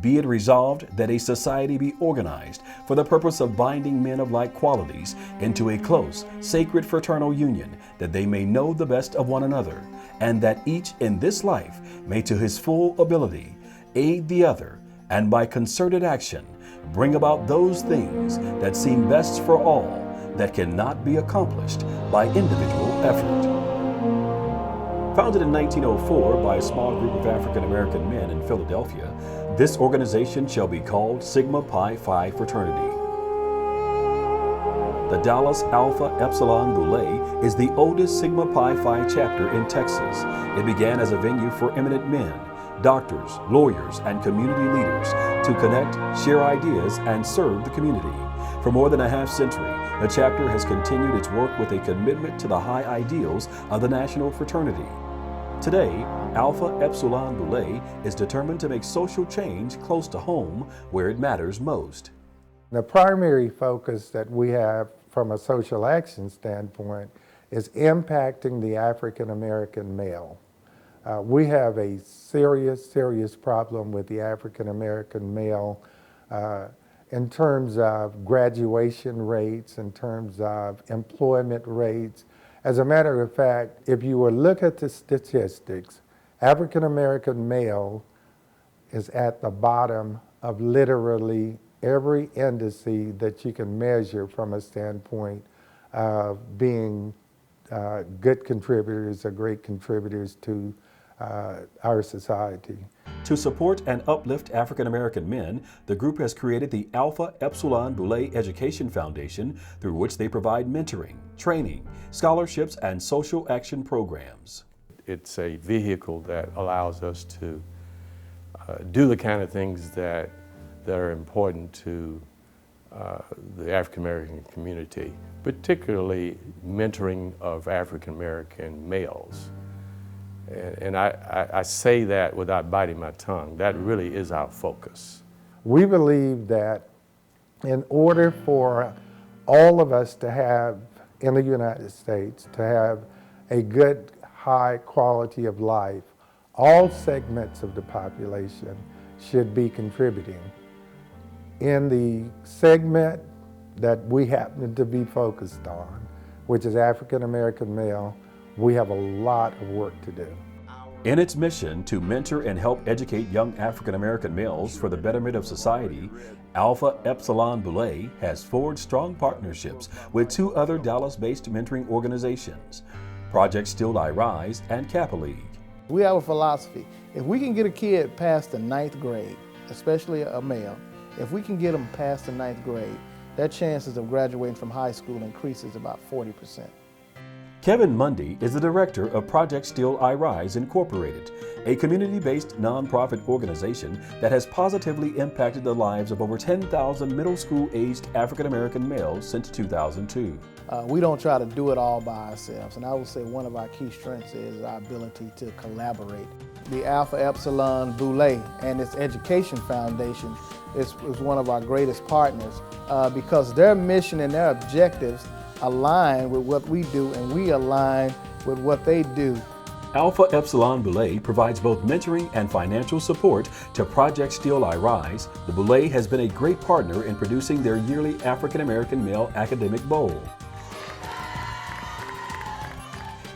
Be it resolved that a society be organized for the purpose of binding men of like qualities into a close, sacred fraternal union, that they may know the best of one another, and that each in this life may to his full ability aid the other, and by concerted action bring about those things that seem best for all, that cannot be accomplished by individual effort. Founded in 1904 by a small group of African American men in Philadelphia, this organization shall be called Sigma Pi Phi Fraternity. The Dallas Alpha Epsilon Boule is the oldest Sigma Pi Phi chapter in Texas. It began as a venue for eminent men, doctors, lawyers, and community leaders to connect, share ideas, and serve the community. For more than a half century, the chapter has continued its work with a commitment to the high ideals of the national fraternity. Today, Alpha Epsilon Boule is determined to make social change close to home, where it matters most. The primary focus that we have from a social action standpoint is impacting the African American male. We have a serious problem with the African American male in terms of graduation rates, in terms of employment rates. As a matter of fact, if you were to look at the statistics, African American male is at the bottom of literally every indice that you can measure from a standpoint of being good contributors or great contributors to our society. To support and uplift African American men, the group has created the Alpha Epsilon Boule Education Foundation, through which they provide mentoring, training, scholarships, and social action programs. It's a vehicle that allows us to do the kind of things that are important to the African American community, particularly mentoring of African American males. And I say that without biting my tongue. That really is our focus. We believe that in order for all of us to have, in the United States, to have a good, high quality of life, all segments of the population should be contributing. In the segment that we happen to be focused on, which is African American male, we have a lot of work to do. In its mission to mentor and help educate young African American males for the betterment of society, Alpha Epsilon Boule has forged strong partnerships with two other Dallas-based mentoring organizations, Project Still I Rise and Kappa League. We have a philosophy. If we can get a kid past the 9th grade, especially a male, if we can get them past the 9th grade, their chances of graduating from high school increases about 40%. Kevin Mundy is the director of Project Still I Rise Incorporated, a community-based nonprofit organization that has positively impacted the lives of over 10,000 middle school-aged African-American males since 2002. We don't try to do it all by ourselves, and I will say one of our key strengths is our ability to collaborate. The Alpha Epsilon Boule and its Education Foundation is one of our greatest partners because their mission and their objectives align with what we do, and we align with what they do. Alpha Epsilon Boule provides both mentoring and financial support to Project Still I Rise. The Boule has been a great partner in producing their yearly African American Male Academic Bowl,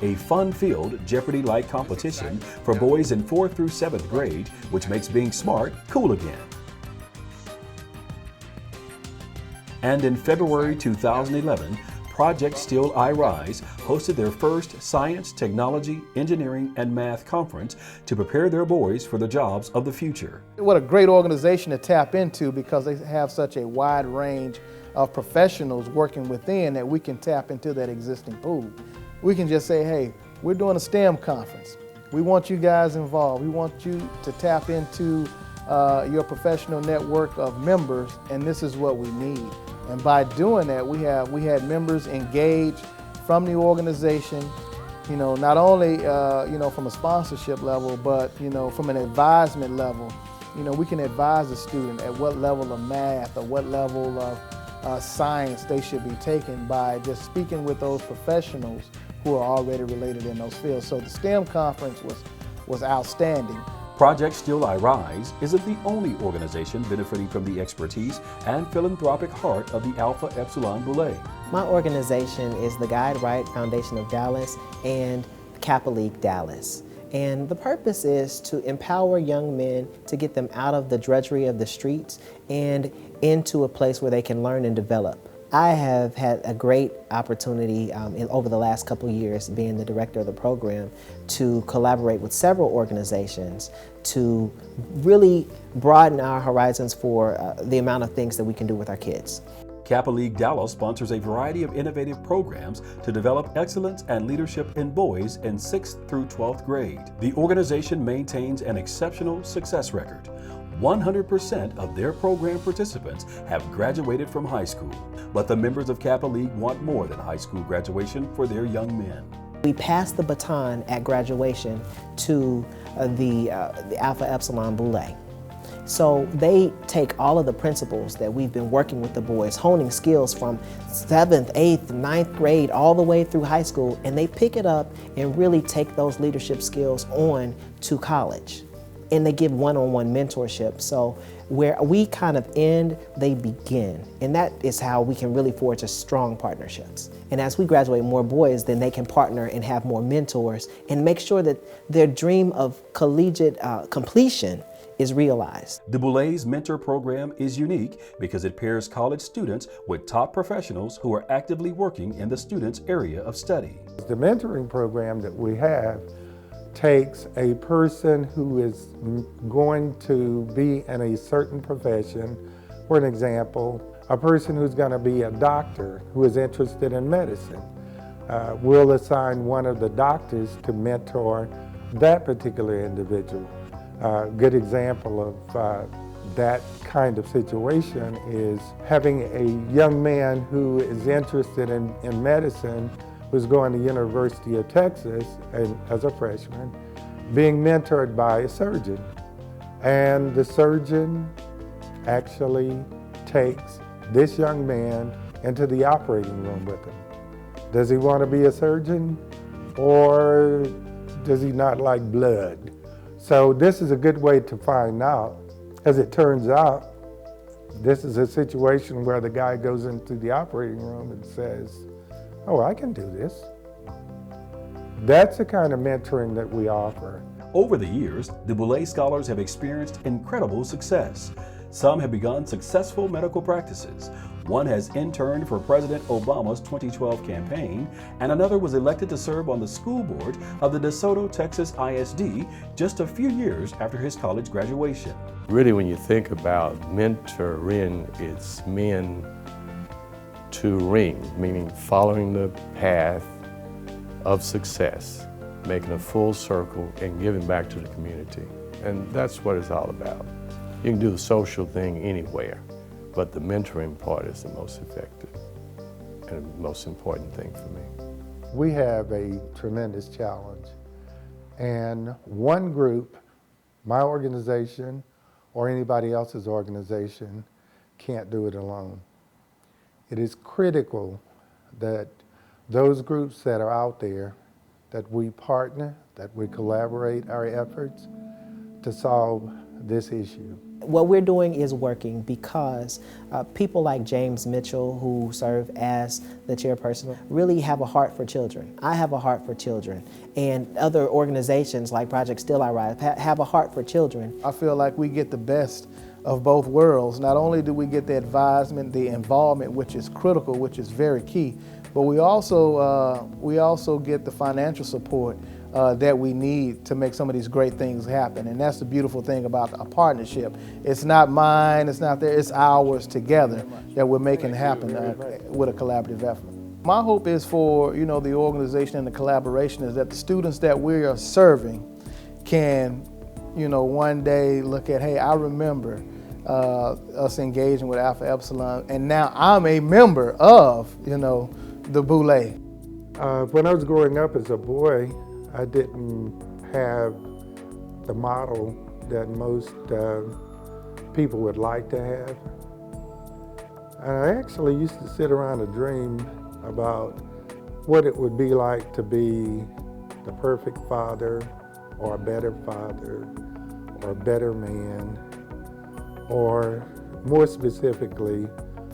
a fun-filled Jeopardy-like competition for boys in 4th through 7th grade, which makes being smart cool again. And in February 2011, Project Still I Rise hosted their first Science, Technology, Engineering, and Math conference to prepare their boys for the jobs of the future. What a great organization to tap into, because they have such a wide range of professionals working within that we can tap into that existing pool. We can just say, hey, we're doing a STEM conference. We want you guys involved. We want you to tap into your professional network of members, and this is what we need. And by doing that, we had members engaged from the organization, not only from a sponsorship level, but from an advisement level. We can advise the student at what level of math or what level of science they should be taking by just speaking with those professionals who are already related in those fields. So the STEM conference was outstanding. Project Still I Rise isn't the only organization benefiting from the expertise and philanthropic heart of the Alpha Epsilon Boule. My organization is the Guide Right Foundation of Dallas and Kappa League Dallas. And the purpose is to empower young men to get them out of the drudgery of the streets and into a place where they can learn and develop. I have had a great opportunity over the last couple years, being the director of the program, to collaborate with several organizations to really broaden our horizons for the amount of things that we can do with our kids. Kappa League Dallas sponsors a variety of innovative programs to develop excellence and leadership in boys in 6th through 12th grade. The organization maintains an exceptional success record. 100% of their program participants have graduated from high school, but the members of Kappa League want more than high school graduation for their young men. We pass the baton at graduation to the Alpha Epsilon Boule. So they take all of the principles that we've been working with the boys, honing skills from 7th, 8th, 9th grade, all the way through high school, and they pick it up and really take those leadership skills on to college. And they give one-on-one mentorship. So where we kind of end, they begin. And that is how we can really forge a strong partnerships. And as we graduate more boys, then they can partner and have more mentors and make sure that their dream of collegiate completion is realized. The Boule's mentor program is unique because it pairs college students with top professionals who are actively working in the student's area of study. The mentoring program that we have takes a person who is going to be in a certain profession. For an example, a person who's going to be a doctor who is interested in medicine. We'll assign one of the doctors to mentor that particular individual. A good example of that kind of situation is having a young man who is interested in medicine, who's going to University of Texas and as a freshman, being mentored by a surgeon. And the surgeon actually takes this young man into the operating room with him. Does he want to be a surgeon, or does he not like blood? So this is a good way to find out. As it turns out, this is a situation where the guy goes into the operating room and says, "Oh, I can do this." That's the kind of mentoring that we offer. Over the years, the Boule scholars have experienced incredible success. Some have begun successful medical practices. One has interned for President Obama's 2012 campaign, and another was elected to serve on the school board of the DeSoto, Texas ISD just a few years after his college graduation. Really, when you think about mentoring, it's men to ring, meaning following the path of success, making a full circle and giving back to the community. And that's what it's all about. You can do the social thing anywhere, but the mentoring part is the most effective and the most important thing for me. We have a tremendous challenge, and one group, my organization or anybody else's organization, can't do it alone. It is critical that those groups that are out there, that we partner, that we collaborate our efforts to solve this issue. What we're doing is working because people like James Mitchell, who serve as the chairperson, really have a heart for children. I have a heart for children, and other organizations like Project Still I Rise have a heart for children. I feel like we get the best of both worlds. Not only do we get the advisement, the involvement, which is critical, which is very key, but we also get the financial support that we need to make some of these great things happen. And that's the beautiful thing about a partnership. It's not mine, it's not theirs, it's ours together that we're making happen with a collaborative effort. My hope is for the organization and the collaboration is that the students that we are serving can one day look at, hey, I remember us engaging with Alpha Epsilon, and now I'm a member of the Boule. When I was growing up as a boy, I didn't have the model that most people would like to have. I actually used to sit around and dream about what it would be like to be the perfect father, or a better father, or a better man, or more specifically,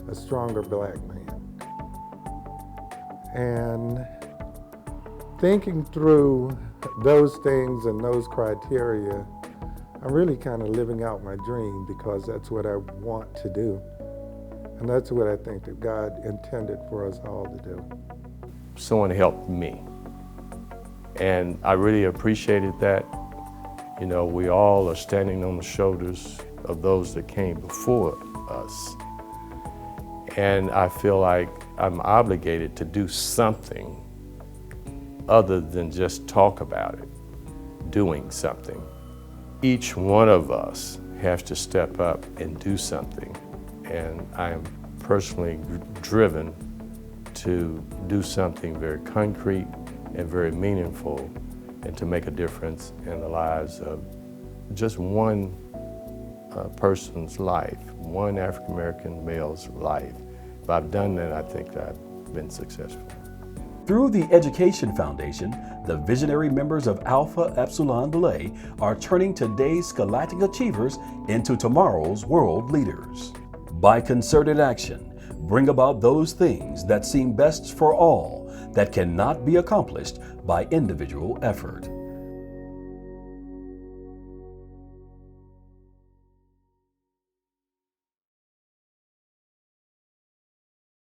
a stronger black man. And thinking through those things and those criteria, I'm really kind of living out my dream because that's what I want to do. And that's what I think that God intended for us all to do. Someone helped me, and I really appreciated that. You know, we all are standing on the shoulders of those that came before us. And I feel like I'm obligated to do something other than just talk about it, doing something. Each one of us has to step up and do something. And I am personally driven to do something very concrete and very meaningful, and to make a difference in the lives of just one person's life, one African American male's life. If I've done that, I think I've been successful. Through the Education Foundation, the visionary members of Alpha Epsilon Boule are turning today's scholastic achievers into tomorrow's world leaders. By concerted action, bring about those things that seem best for all, that cannot be accomplished by individual effort.